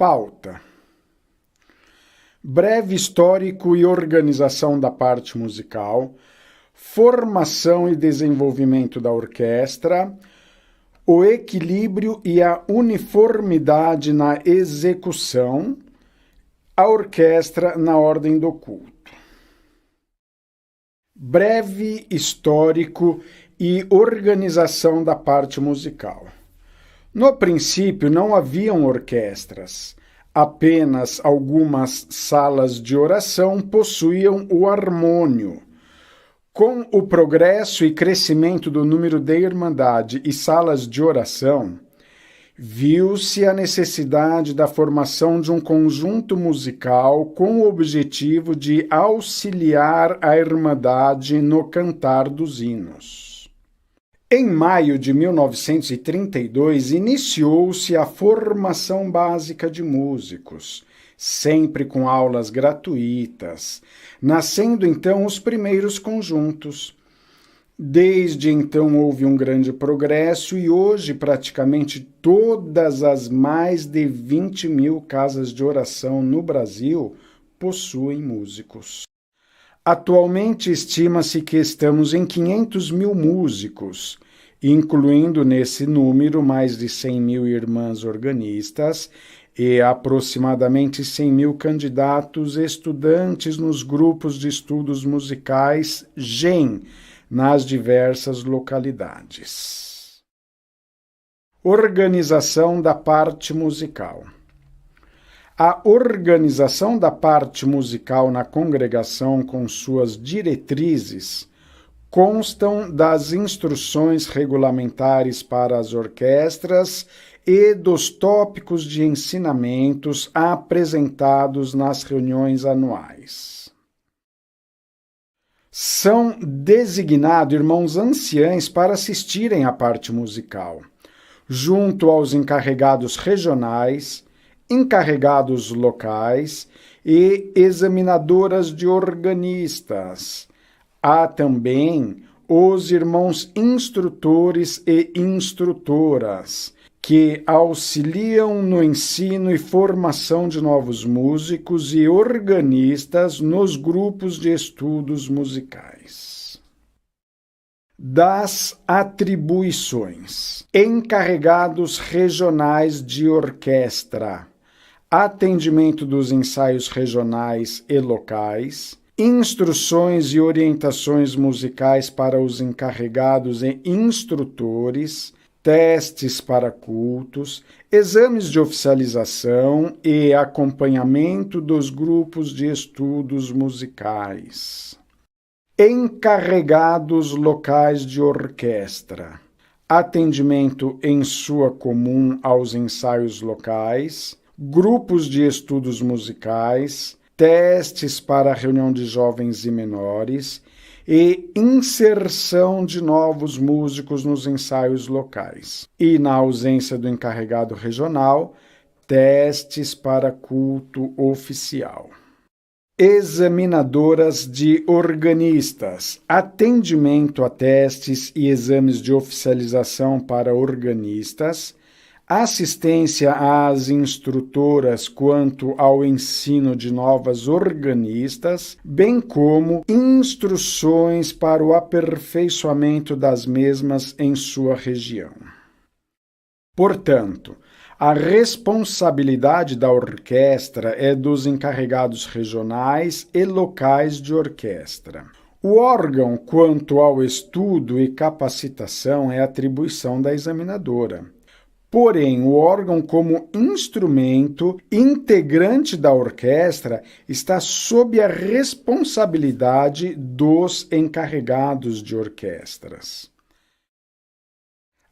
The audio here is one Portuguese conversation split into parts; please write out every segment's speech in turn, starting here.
Pauta: breve histórico e organização da parte musical, formação e desenvolvimento da orquestra, o equilíbrio e a uniformidade na execução, a orquestra na ordem do culto. Breve histórico e organização da parte musical. No princípio não haviam orquestras, apenas algumas salas de oração possuíam o harmônio. Com o progresso e crescimento do número de irmandade e salas de oração, viu-se a necessidade da formação de um conjunto musical com o objetivo de auxiliar a irmandade no cantar dos hinos. Em maio de 1932, iniciou-se a formação básica de músicos, sempre com aulas gratuitas, nascendo então os primeiros conjuntos. Desde então houve um grande progresso e hoje praticamente todas as mais de 20.000 casas de oração no Brasil possuem músicos. Atualmente estima-se que estamos em 500.000 músicos, incluindo nesse número mais de 100.000 irmãs organistas e aproximadamente 100.000 candidatos estudantes nos grupos de estudos musicais GEM, nas diversas localidades. Organização da parte musical. A organização da parte musical na congregação com suas diretrizes constam das instruções regulamentares para as orquestras e dos tópicos de ensinamentos apresentados nas reuniões anuais. São designados irmãos anciães para assistirem à parte musical, junto aos encarregados regionais, encarregados locais e examinadoras de organistas. Há também os irmãos instrutores e instrutoras, que auxiliam no ensino e formação de novos músicos e organistas nos grupos de estudos musicais. Das atribuições: encarregados regionais de orquestra, atendimento dos ensaios regionais e locais, instruções e orientações musicais para os encarregados e instrutores, testes para cultos, exames de oficialização e acompanhamento dos grupos de estudos musicais. Encarregados locais de orquestra, atendimento em sua comum aos ensaios locais, grupos de estudos musicais, testes para a reunião de jovens e menores e inserção de novos músicos nos ensaios locais. E, na ausência do encarregado regional, testes para culto oficial. Examinadoras de organistas, atendimento a testes e exames de oficialização para organistas, assistência às instrutoras quanto ao ensino de novas organistas, bem como instruções para o aperfeiçoamento das mesmas em sua região. Portanto, a responsabilidade da orquestra é dos encarregados regionais e locais de orquestra. O órgão quanto ao estudo e capacitação é atribuição da examinadora. Porém, o órgão como instrumento integrante da orquestra está sob a responsabilidade dos encarregados de orquestras.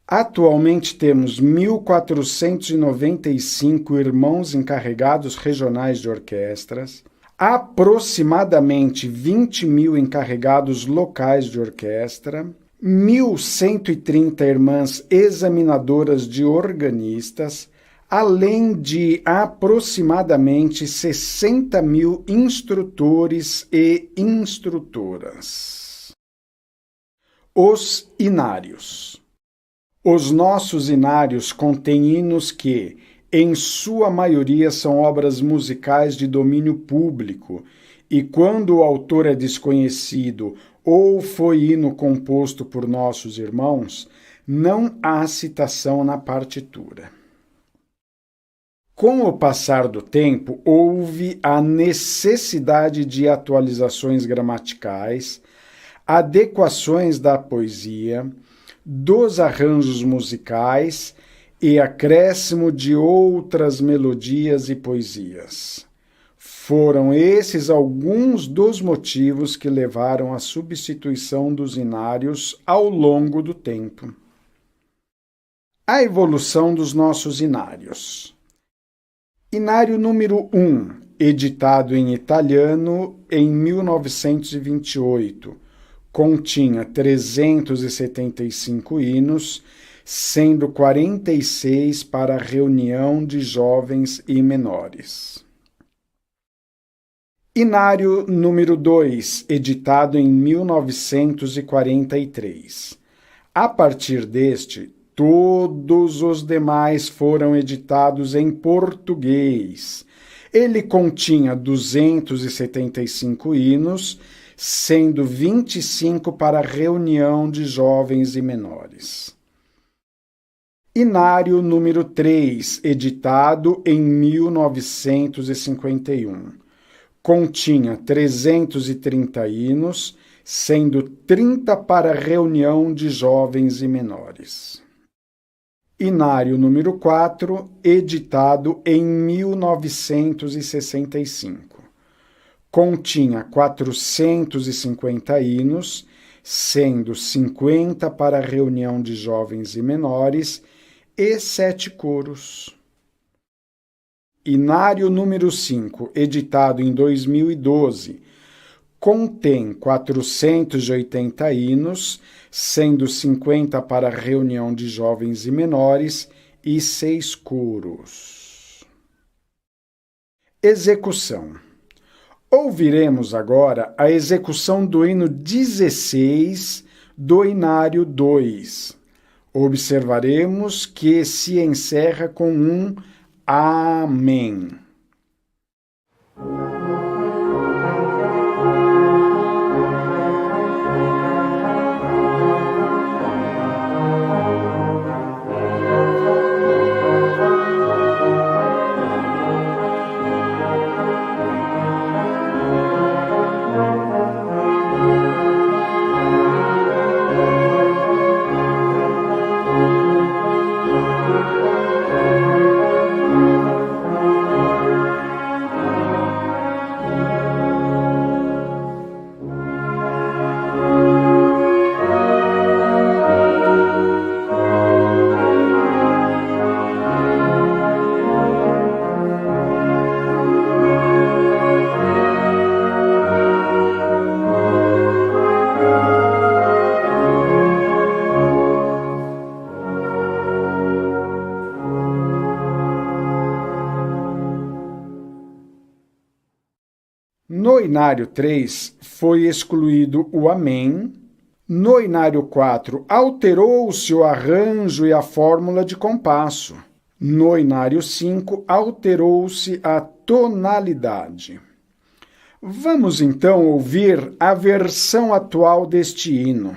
Atualmente temos 1.495 irmãos encarregados regionais de orquestras, aproximadamente 20.000 encarregados locais de orquestra, 1.130 irmãs examinadoras de organistas, além de aproximadamente 60.000 instrutores e instrutoras. Os inários. Os nossos inários contêm hinos que, Em sua maioria são obras musicais de domínio público, e quando o autor é desconhecido ou foi hino composto por nossos irmãos, não há citação na partitura. Com o passar do tempo, houve a necessidade de atualizações gramaticais, adequações da poesia, dos arranjos musicais e acréscimo de outras melodias e poesias. Foram esses alguns dos motivos que levaram à substituição dos inários ao longo do tempo. A evolução dos nossos inários. Inário número 1, editado em italiano em 1928, continha 375 hinos, sendo 46 para a reunião de jovens e menores. Inário número 2, editado em 1943. A partir deste, todos os demais foram editados em português. Ele continha 275 hinos, sendo 25 para a reunião de jovens e menores. Inário número 3, editado em 1951. Continha 330 hinos, sendo 30 para a reunião de jovens e menores. Inário número 4, editado em 1965. Continha 450 hinos, sendo 50 para a reunião de jovens e menores e 7 coros. Inário número 5, editado em 2012, contém 480 hinos, sendo 50 para a reunião de jovens e menores e 6 coros. Execução. Ouviremos agora a execução do hino 16 do Inário 2. Observaremos que se encerra com um Amém. No Inário 3 foi excluído o Amém. No Inário 4 alterou-se o arranjo e a fórmula de compasso. No Inário 5 alterou-se a tonalidade. Vamos então ouvir a versão atual deste hino.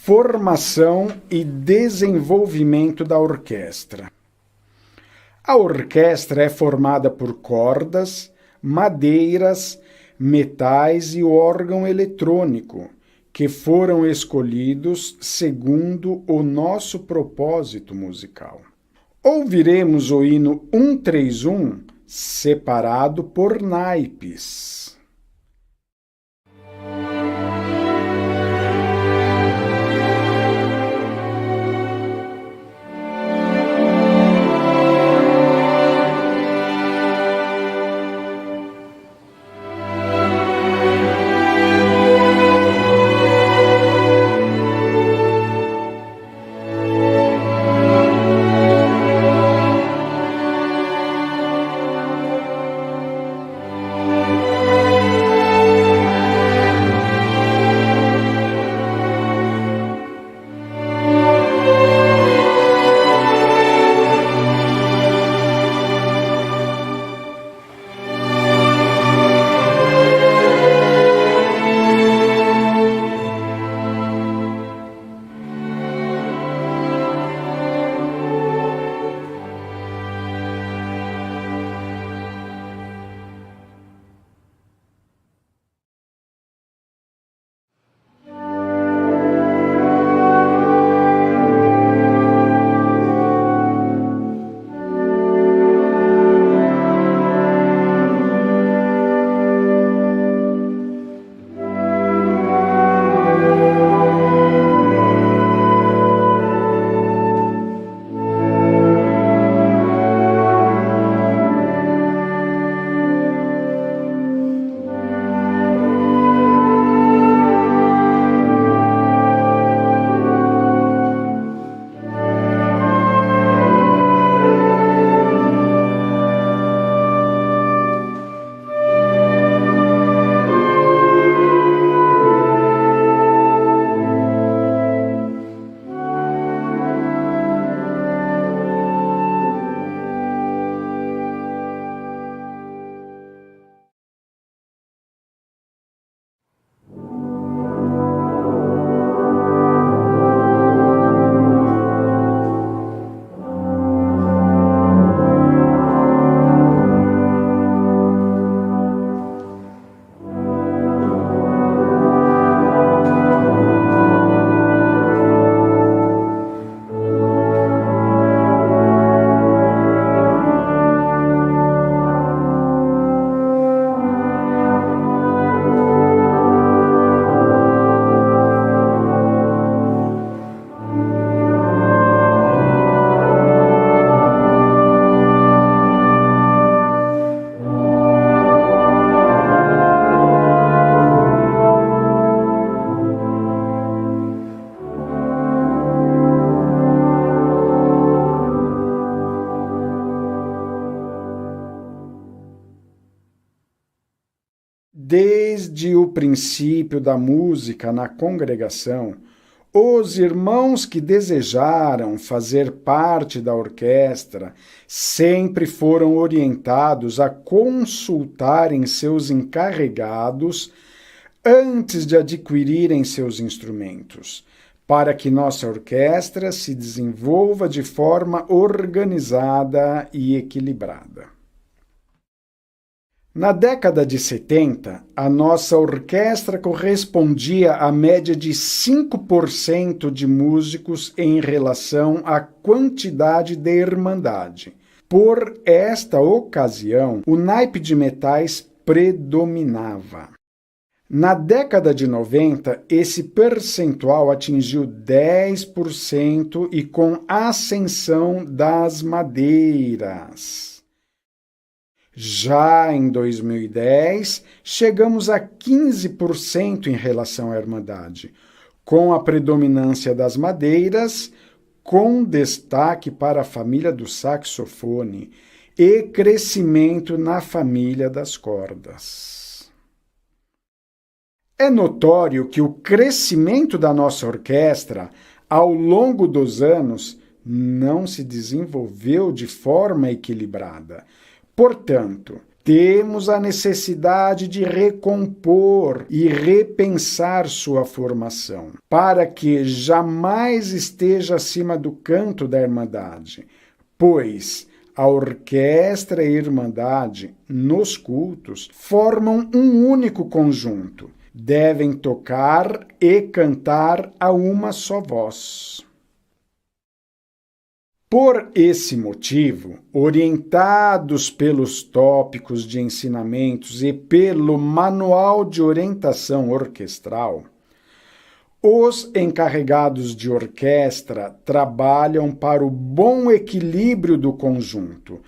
Formação e desenvolvimento da orquestra. A orquestra é formada por cordas, madeiras, metais e órgão eletrônico, que foram escolhidos segundo o nosso propósito musical. Ouviremos o hino 131, separado por naipes. Desde o princípio da música na congregação, os irmãos que desejaram fazer parte da orquestra sempre foram orientados a consultarem seus encarregados antes de adquirirem seus instrumentos, para que nossa orquestra se desenvolva de forma organizada e equilibrada. Na década de 70, a nossa orquestra correspondia à média de 5% de músicos em relação à quantidade de irmandade. Por esta ocasião, o naipe de metais predominava. Na década de 90, esse percentual atingiu 10% e com ascensão das madeiras. Já em 2010, chegamos a 15% em relação à Irmandade, com a predominância das madeiras, com destaque para a família do saxofone e crescimento na família das cordas. É notório que o crescimento da nossa orquestra, ao longo dos anos, não se desenvolveu de forma equilibrada. Portanto, temos a necessidade de recompor e repensar sua formação, para que jamais esteja acima do canto da Irmandade, pois a orquestra e a Irmandade, nos cultos, formam um único conjunto. Devem tocar e cantar a uma só voz. Por esse motivo, orientados pelos tópicos de ensinamentos e pelo Manual de Orientação Orquestral, os encarregados de orquestra trabalham para o bom equilíbrio do conjunto,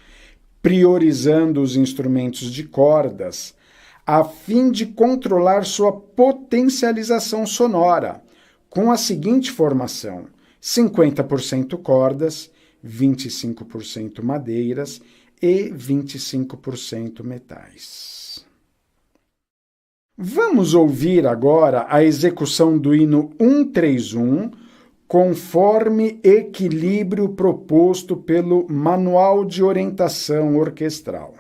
priorizando os instrumentos de cordas, a fim de controlar sua potencialização sonora, com a seguinte formação: 50% cordas, 25% madeiras e 25% metais. Vamos ouvir agora a execução do hino 131, conforme equilíbrio proposto pelo Manual de Orientação Orquestral.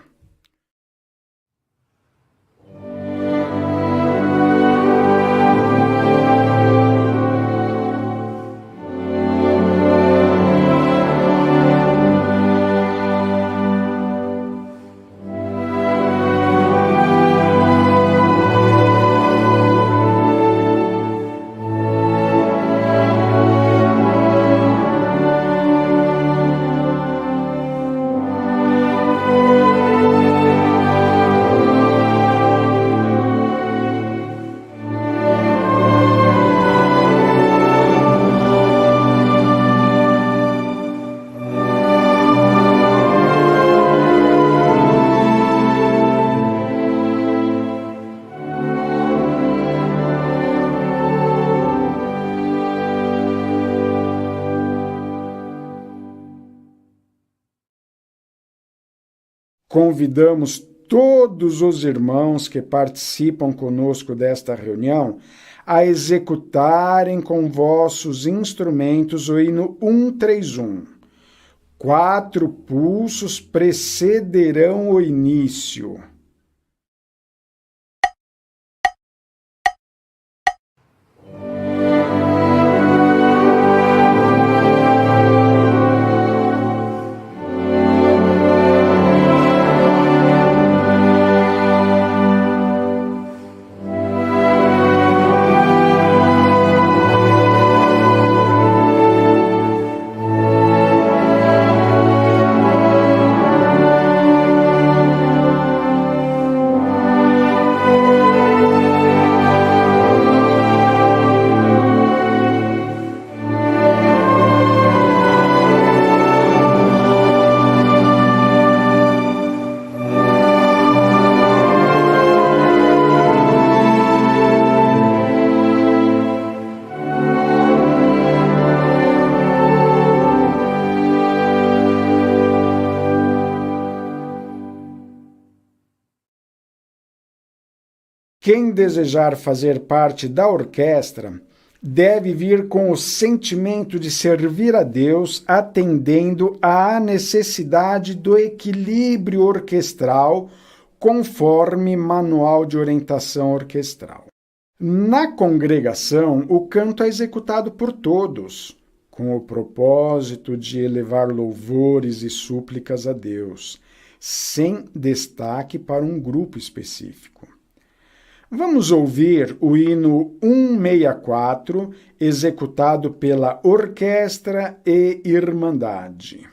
Convidamos todos os irmãos que participam conosco desta reunião a executarem com vossos instrumentos o hino 131. 4 pulsos precederão o início. Quem desejar fazer parte da orquestra deve vir com o sentimento de servir a Deus, atendendo à necessidade do equilíbrio orquestral, conforme Manual de Orientação Orquestral. Na congregação, o canto é executado por todos, com o propósito de elevar louvores e súplicas a Deus, sem destaque para um grupo específico. Vamos ouvir o hino 164, executado pela Orquestra e Irmandade.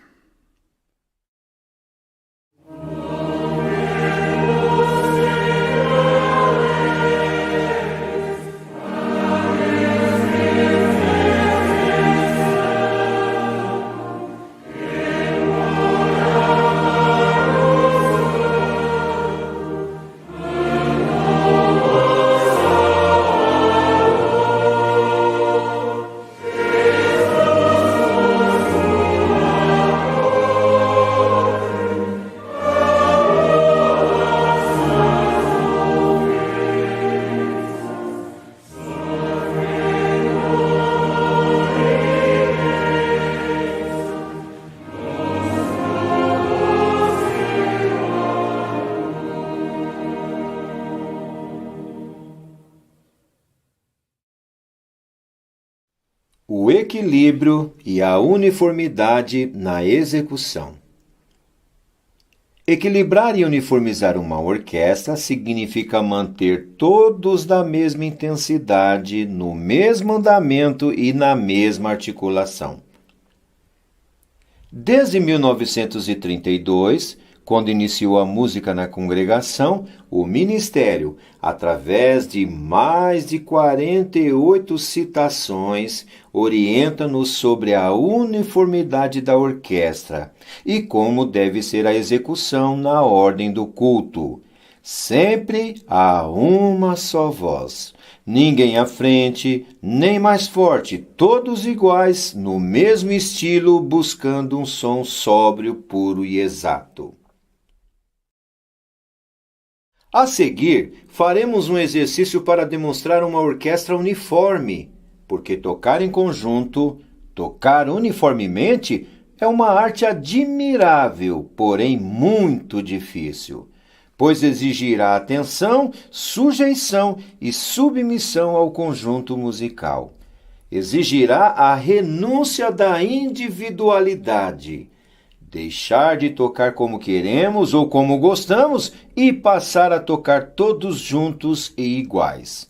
o equilíbrio e a uniformidade na execução. Equilibrar e uniformizar uma orquestra significa manter todos da mesma intensidade, no mesmo andamento e na mesma articulação. Desde 1932, quando iniciou a música na congregação, o ministério, através de mais de 48 citações, orienta-nos sobre a uniformidade da orquestra e como deve ser a execução na ordem do culto. Sempre há uma só voz. Ninguém à frente, nem mais forte, todos iguais, no mesmo estilo, buscando um som sóbrio, puro e exato. A seguir, faremos um exercício para demonstrar uma orquestra uniforme, porque tocar em conjunto, tocar uniformemente, é uma arte admirável, porém muito difícil, pois exigirá atenção, sujeição e submissão ao conjunto musical. Exigirá a renúncia da individualidade, deixar de tocar como queremos ou como gostamos e passar a tocar todos juntos e iguais.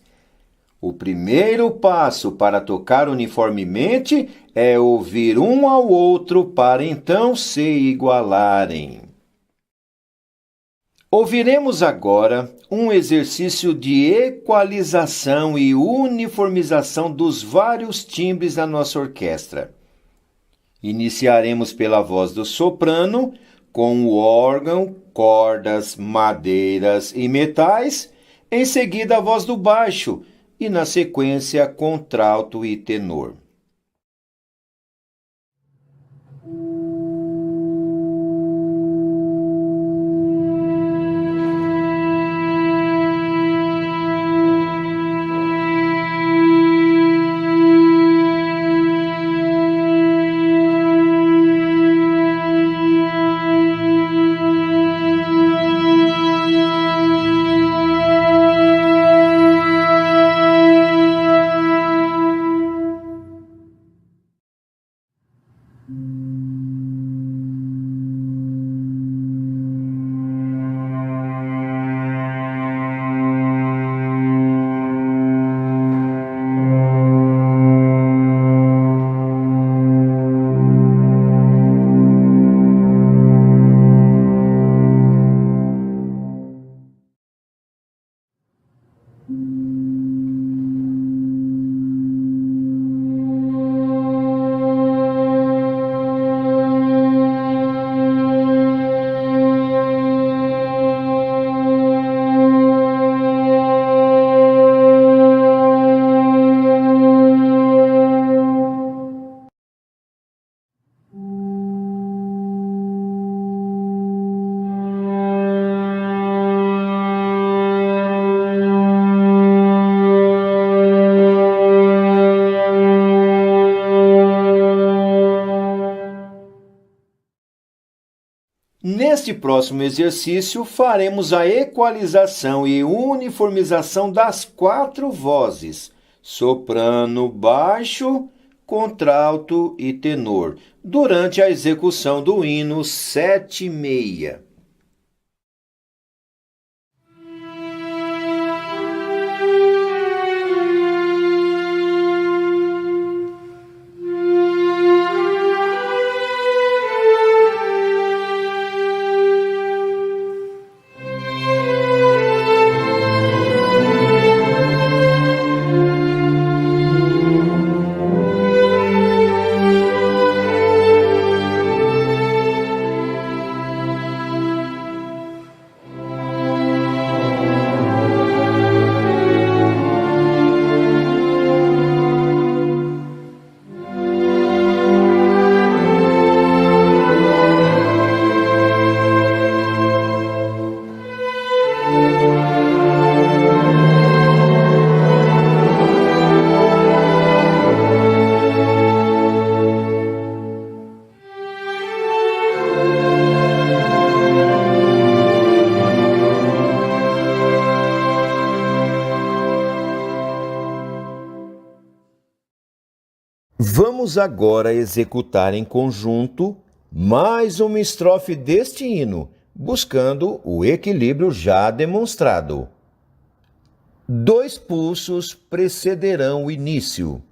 O primeiro passo para tocar uniformemente é ouvir um ao outro para então se igualarem. Ouviremos agora um exercício de equalização e uniformização dos vários timbres da nossa orquestra. Iniciaremos pela voz do soprano, com o órgão, cordas, madeiras e metais, em seguida a voz do baixo e, na sequência, contralto e tenor. Neste próximo exercício, faremos a equalização e uniformização das 4 vozes, soprano, baixo, contralto e tenor, durante a execução do hino 7/6. Vamos agora executar em conjunto mais uma estrofe deste hino, buscando o equilíbrio já demonstrado. 2 pulsos precederão o início.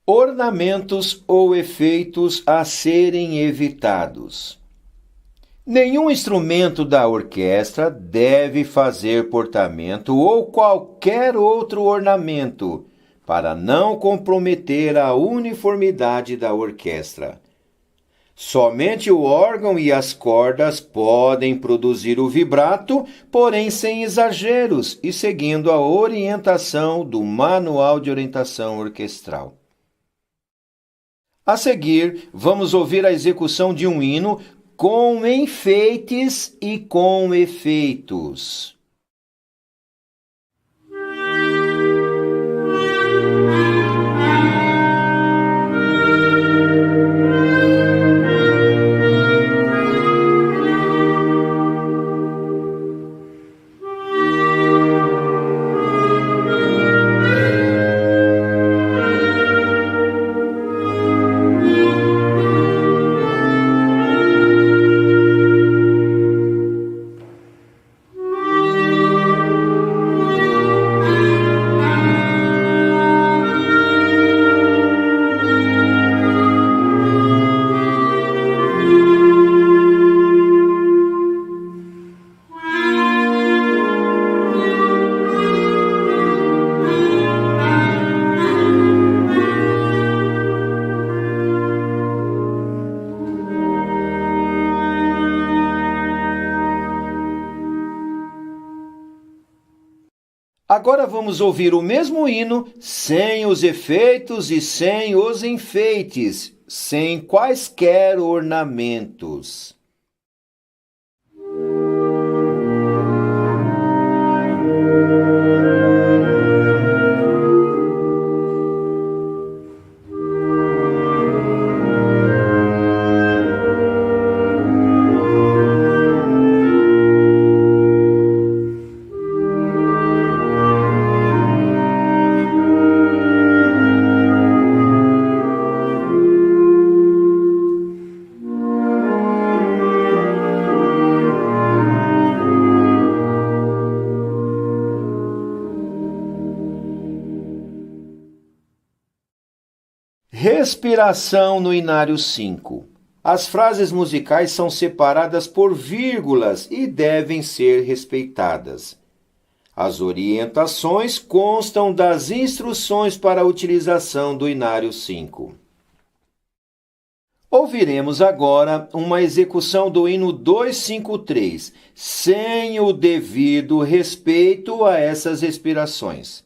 Ornamentos ou efeitos a serem evitados. Nenhum instrumento da orquestra deve fazer portamento ou qualquer outro ornamento para não comprometer a uniformidade da orquestra. Somente o órgão e as cordas podem produzir o vibrato, porém sem exageros e seguindo a orientação do Manual de Orientação Orquestral. A seguir, vamos ouvir a execução de um hino com enfeites e com efeitos. Agora vamos ouvir o mesmo hino sem os efeitos e sem os enfeites, sem quaisquer ornamentos. Respiração no Inário 5. As frases musicais são separadas por vírgulas e devem ser respeitadas. As orientações constam das instruções para a utilização do Inário 5. Ouviremos agora uma execução do hino 253, sem o devido respeito a essas respirações.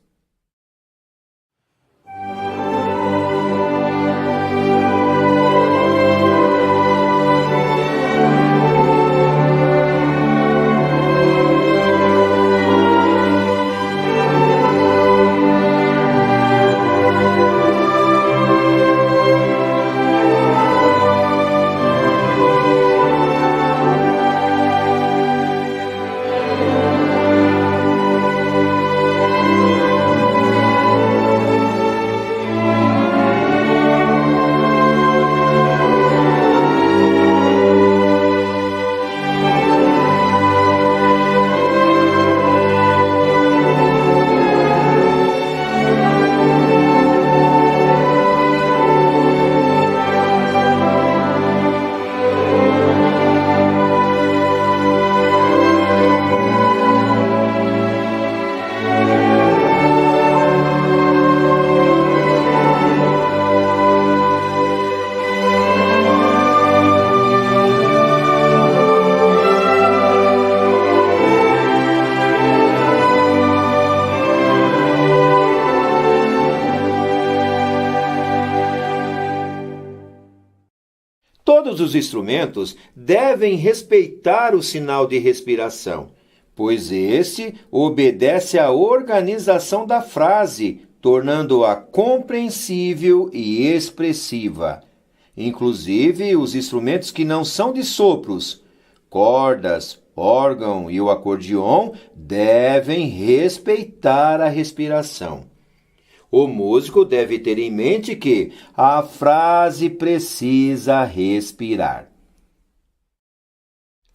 Todos os instrumentos devem respeitar o sinal de respiração, pois esse obedece à organização da frase, tornando-a compreensível e expressiva. Inclusive, os instrumentos que não são de sopros, cordas, órgão e o acordeon, devem respeitar a respiração. O músico deve ter em mente que a frase precisa respirar.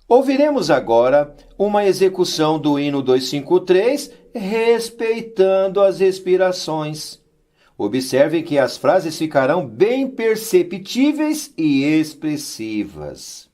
Ouviremos agora uma execução do hino 253, respeitando as respirações. Observe que as frases ficarão bem perceptíveis e expressivas.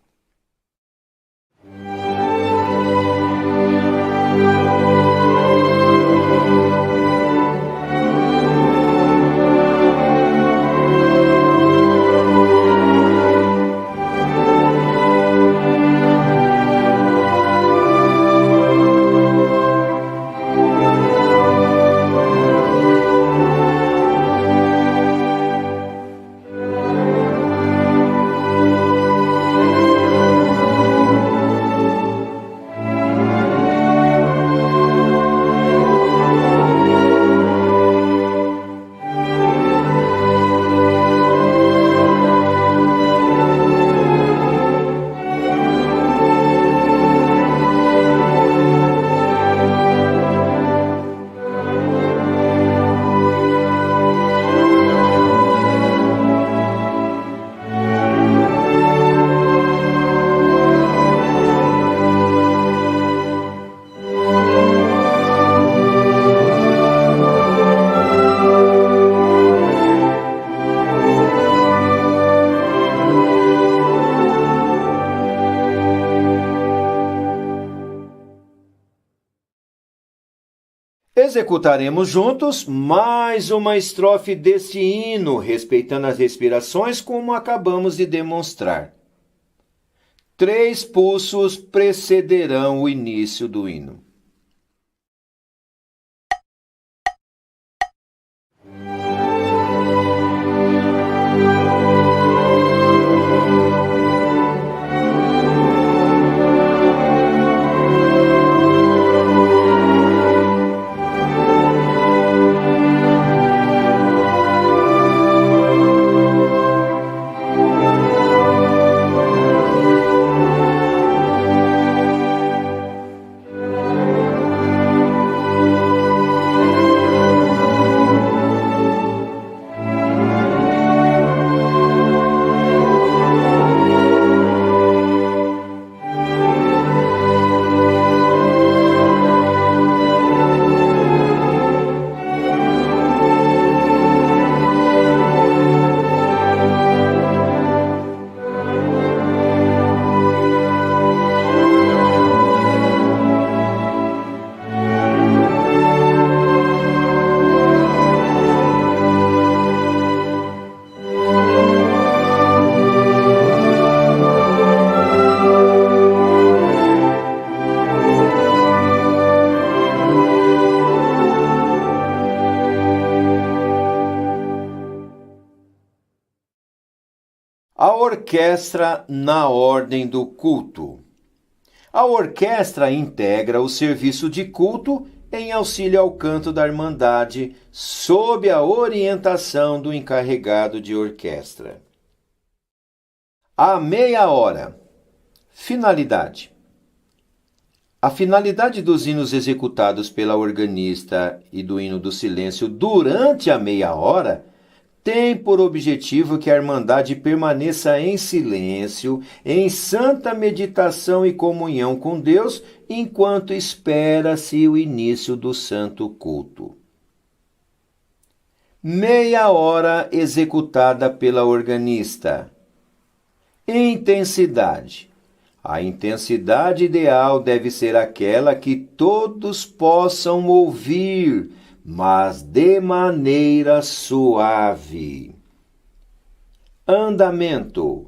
Executaremos juntos mais uma estrofe deste hino, respeitando as respirações como acabamos de demonstrar. 3 pulsos precederão o início do hino. A orquestra na ordem do culto. A orquestra integra o serviço de culto em auxílio ao canto da Irmandade, sob a orientação do encarregado de orquestra. A meia hora. Finalidade. A finalidade dos hinos executados pela organista e do hino do silêncio durante a meia hora tem por objetivo que a Irmandade permaneça em silêncio, em santa meditação e comunhão com Deus, enquanto espera-se o início do santo culto. Meia hora executada pela organista. Intensidade. A intensidade ideal deve ser aquela que todos possam ouvir, mas de maneira suave. Andamento.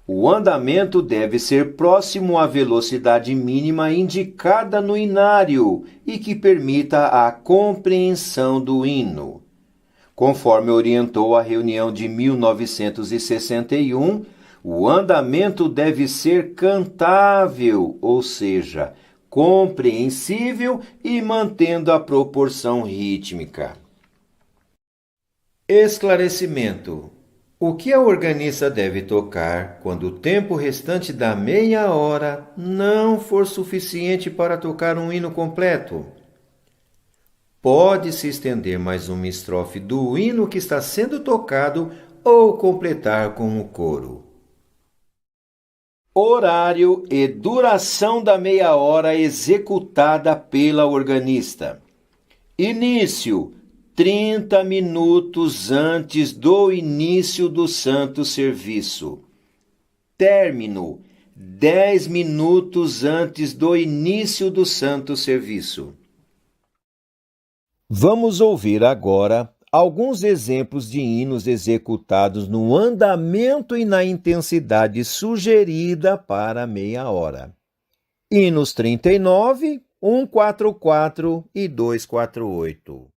O andamento deve ser próximo à velocidade mínima indicada no hinário e que permita a compreensão do hino. Conforme orientou a reunião de 1961, O andamento deve ser cantável, ou seja, compreensível e mantendo a proporção rítmica. Esclarecimento. O que a organista deve tocar quando o tempo restante da meia hora não for suficiente para tocar um hino completo? Pode-se estender mais uma estrofe do hino que está sendo tocado ou completar com o coro. Horário e duração da meia hora executada pela organista. Início: 30 minutos antes do início do santo serviço. Término: 10 minutos antes do início do santo serviço. Vamos ouvir agora alguns exemplos de hinos executados no andamento e na intensidade sugerida para meia hora. Hinos 39, 144 e 248.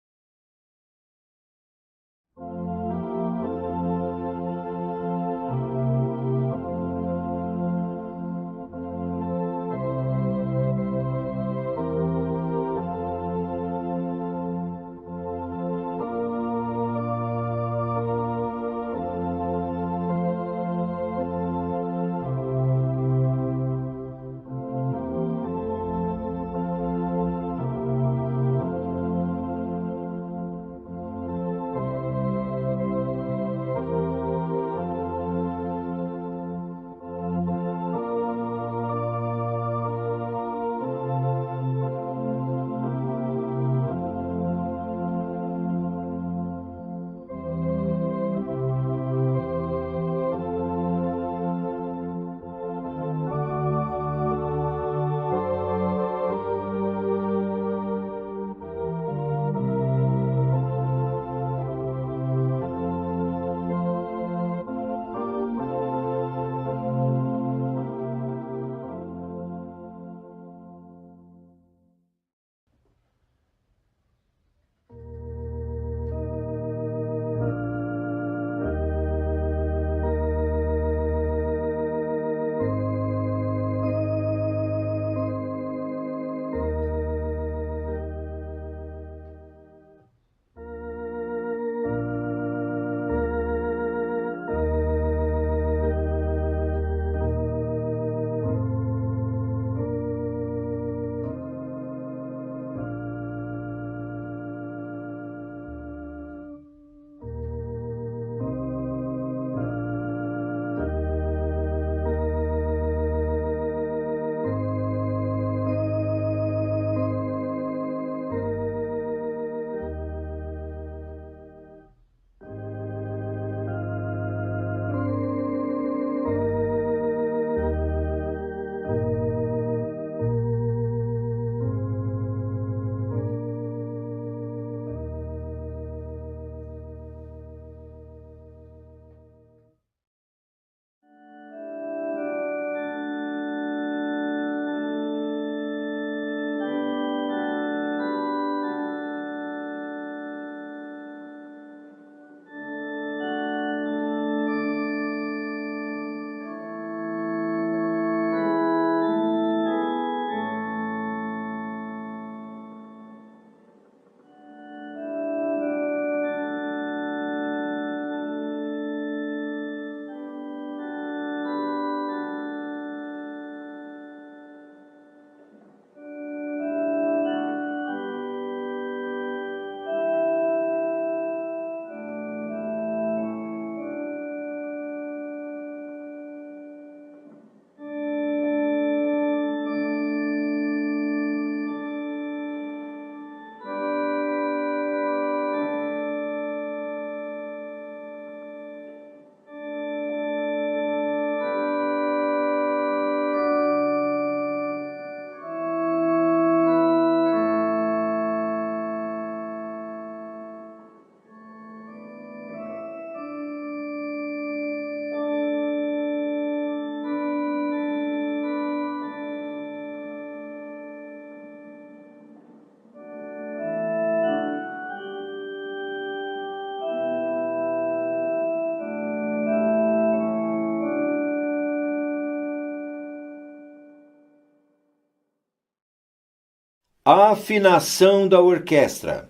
Afinação da orquestra.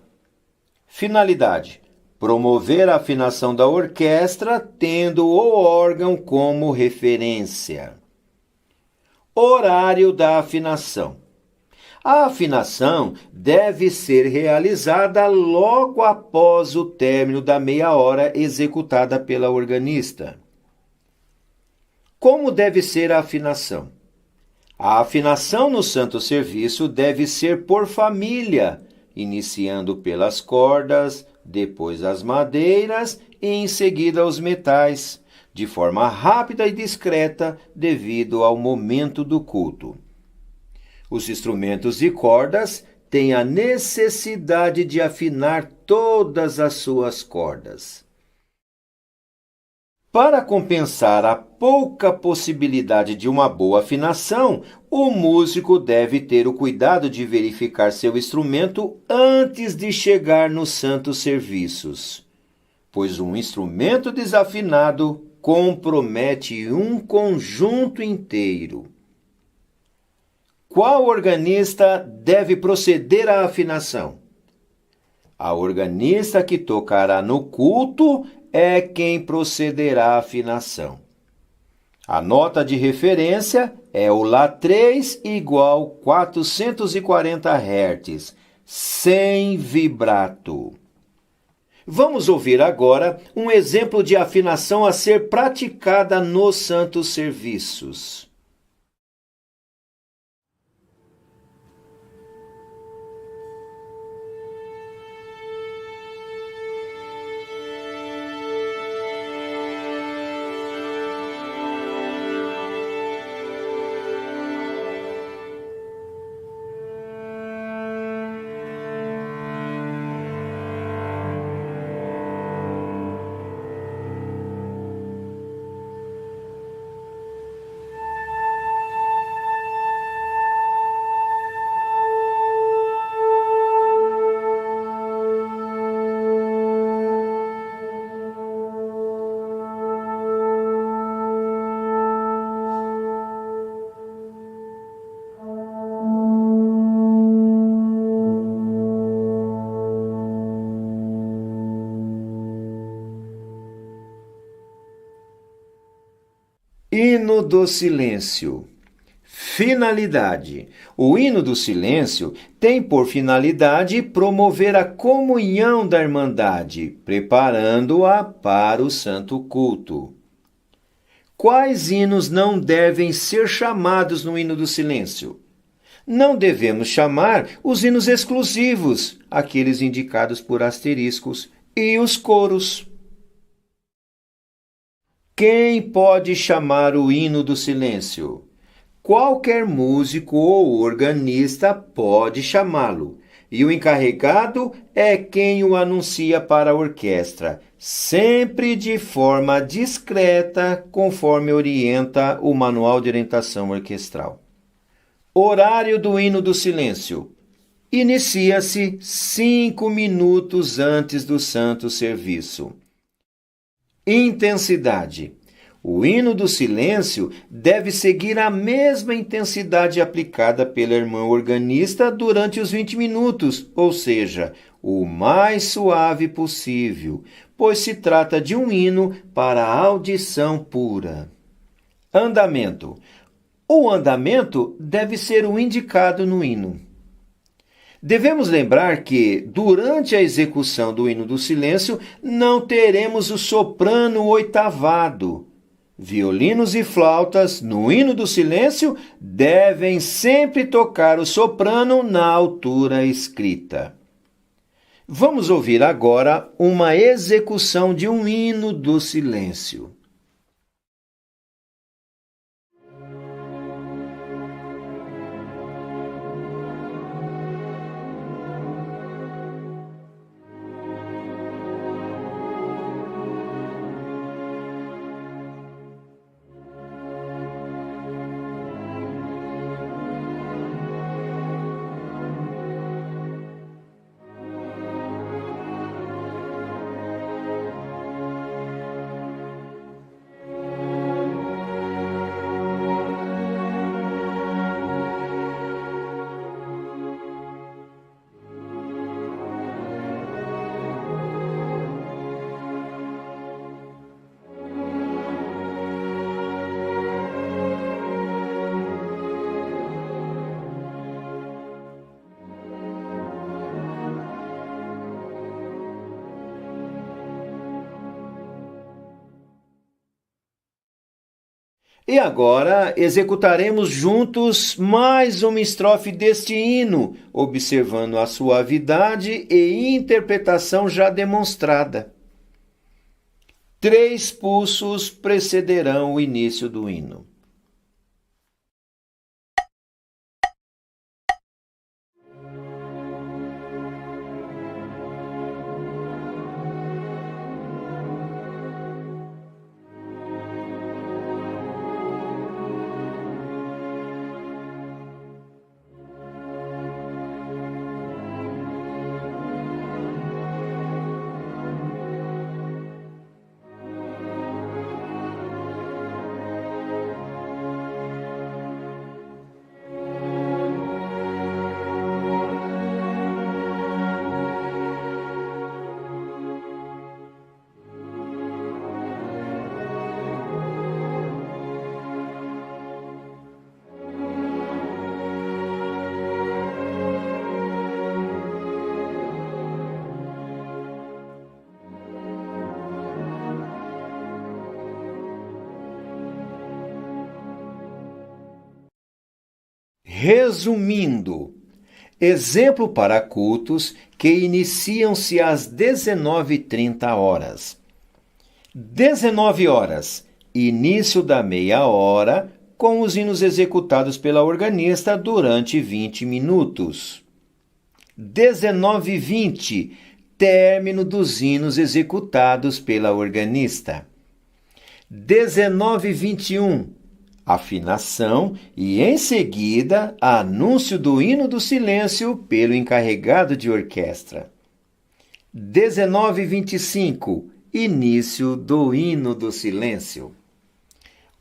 Finalidade: promover a afinação da orquestra tendo o órgão como referência. Horário da afinação. A afinação deve ser realizada logo após o término da meia hora executada pela organista. Como deve ser a afinação? A afinação no Santo Serviço deve ser por família, iniciando pelas cordas, depois as madeiras e em seguida os metais, de forma rápida e discreta devido ao momento do culto. Os instrumentos de cordas têm a necessidade de afinar todas as suas cordas. Para compensar a pouca possibilidade de uma boa afinação, o músico deve ter o cuidado de verificar seu instrumento antes de chegar nos santos serviços, pois um instrumento desafinado compromete um conjunto inteiro. Qual organista deve proceder à afinação? A organista que tocará no culto é quem procederá à afinação. A nota de referência é o Lá3 igual 440 Hz, sem vibrato. Vamos ouvir agora um exemplo de afinação a ser praticada nos santos serviços. Hino do Silêncio. Finalidade: o hino do silêncio tem por finalidade promover a comunhão da Irmandade, preparando-a para o santo culto. Quais hinos não devem ser chamados no hino do silêncio? Não devemos chamar os hinos exclusivos, aqueles indicados por asteriscos, e os coros. Quem pode chamar o hino do silêncio? Qualquer músico ou organista pode chamá-lo, e o encarregado é quem o anuncia para a orquestra, sempre de forma discreta, conforme orienta o Manual de Orientação Orquestral. Horário do hino do silêncio. Inicia-se 5 minutos antes do santo serviço. Intensidade. O hino do silêncio deve seguir a mesma intensidade aplicada pela irmã organista durante os 20 minutos, ou seja, o mais suave possível, pois se trata de um hino para a audição pura. Andamento. O andamento deve ser o indicado no hino. Devemos lembrar que, durante a execução do hino do silêncio, não teremos o soprano oitavado. Violinos e flautas, no hino do silêncio, devem sempre tocar o soprano na altura escrita. Vamos ouvir agora uma execução de um hino do silêncio. E agora executaremos juntos mais uma estrofe deste hino, observando a suavidade e interpretação já demonstrada. 3 pulsos precederão o início do hino. Resumindo, exemplo para cultos que iniciam-se às 19h30. 19 horas, início da meia hora, com os hinos executados pela organista durante 20 minutos. 19h20, término dos hinos executados pela organista. 19h21, afinação e, em seguida, anúncio do hino do silêncio pelo encarregado de orquestra. 19h25, início do hino do silêncio.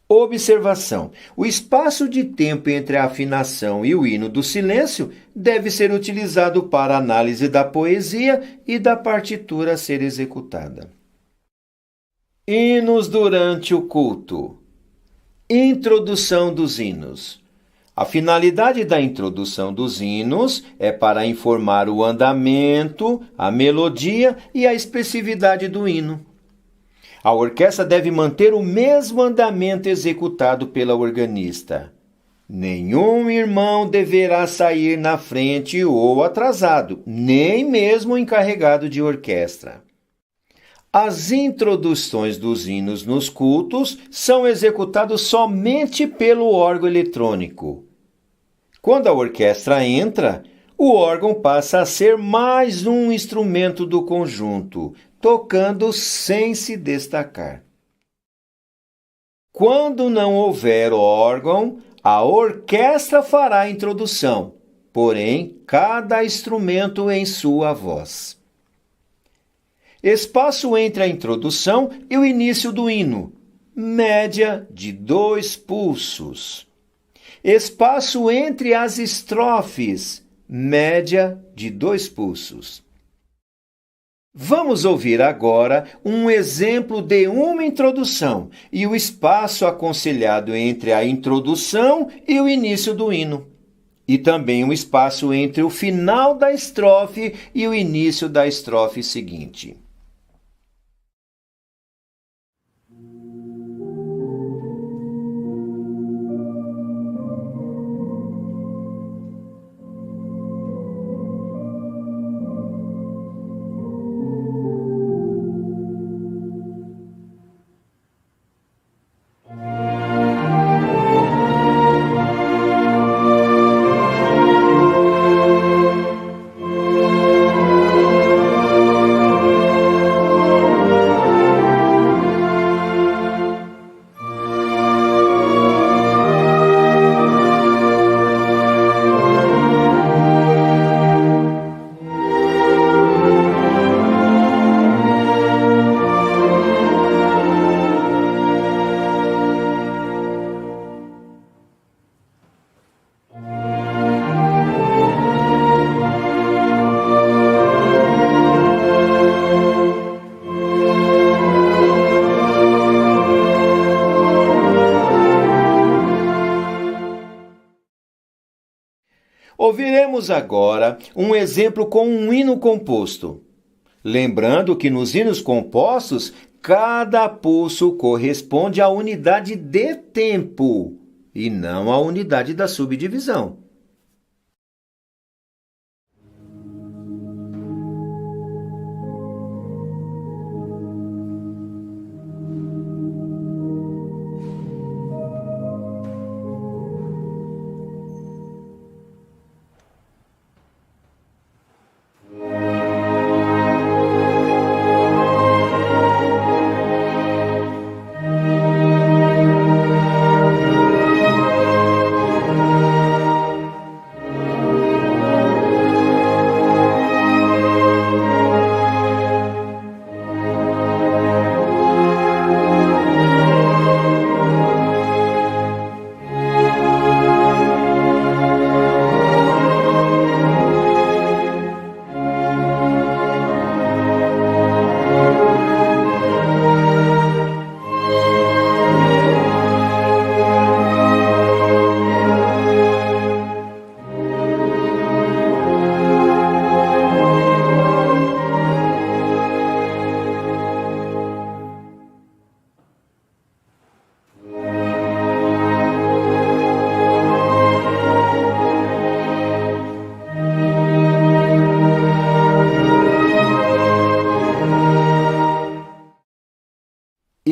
Observação: o espaço de tempo entre a afinação e o hino do silêncio deve ser utilizado para análise da poesia e da partitura a ser executada. Hinos durante o culto. Introdução dos hinos. A finalidade da introdução dos hinos é para informar o andamento, a melodia e a expressividade do hino. A orquestra deve manter o mesmo andamento executado pela organista. Nenhum irmão deverá sair na frente ou atrasado, nem mesmo o encarregado de orquestra. As introduções dos hinos nos cultos são executadas somente pelo órgão eletrônico. Quando a orquestra entra, o órgão passa a ser mais um instrumento do conjunto, tocando sem se destacar. Quando não houver órgão, a orquestra fará a introdução, porém, cada instrumento em sua voz. Espaço entre a introdução e o início do hino, média de 2 pulsos. Espaço entre as estrofes, média de 2 pulsos. Vamos ouvir agora um exemplo de uma introdução e o espaço aconselhado entre a introdução e o início do hino. E também um espaço entre o final da estrofe e o início da estrofe seguinte. Ouviremos agora um exemplo com um hino composto. Lembrando que nos hinos compostos cada pulso corresponde à unidade de tempo e não à unidade da subdivisão.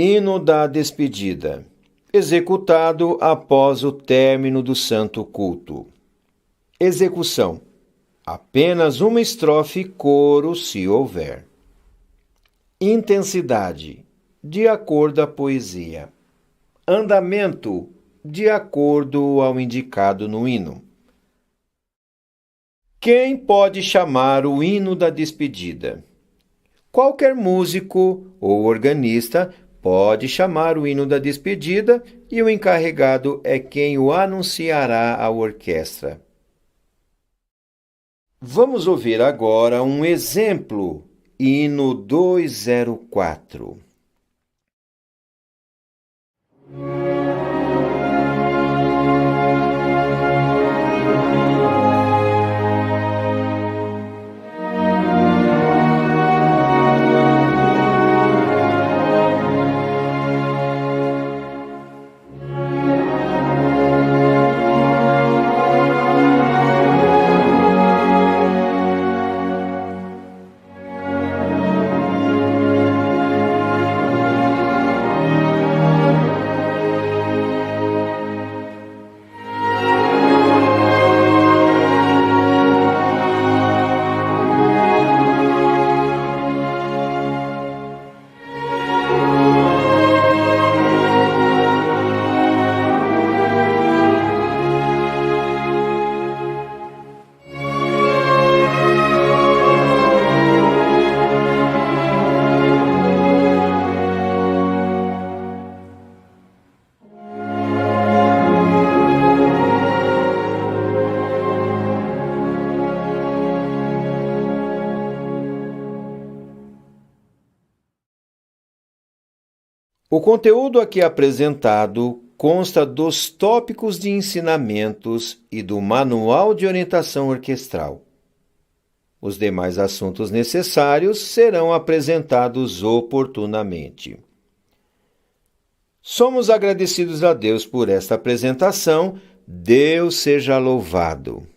Hino da despedida, executado após o término do santo culto. Execução: apenas uma estrofe, coro, se houver. Intensidade: de acordo à poesia. Andamento: de acordo ao indicado no hino. Quem pode chamar o hino da despedida? Qualquer músico ou organista pode chamar o hino da despedida e o encarregado é quem o anunciará à orquestra. Vamos ouvir agora um exemplo, hino 204. O conteúdo aqui apresentado consta dos tópicos de ensinamentos e do Manual de Orientação Orquestral. Os demais assuntos necessários serão apresentados oportunamente. Somos agradecidos a Deus por esta apresentação. Deus seja louvado.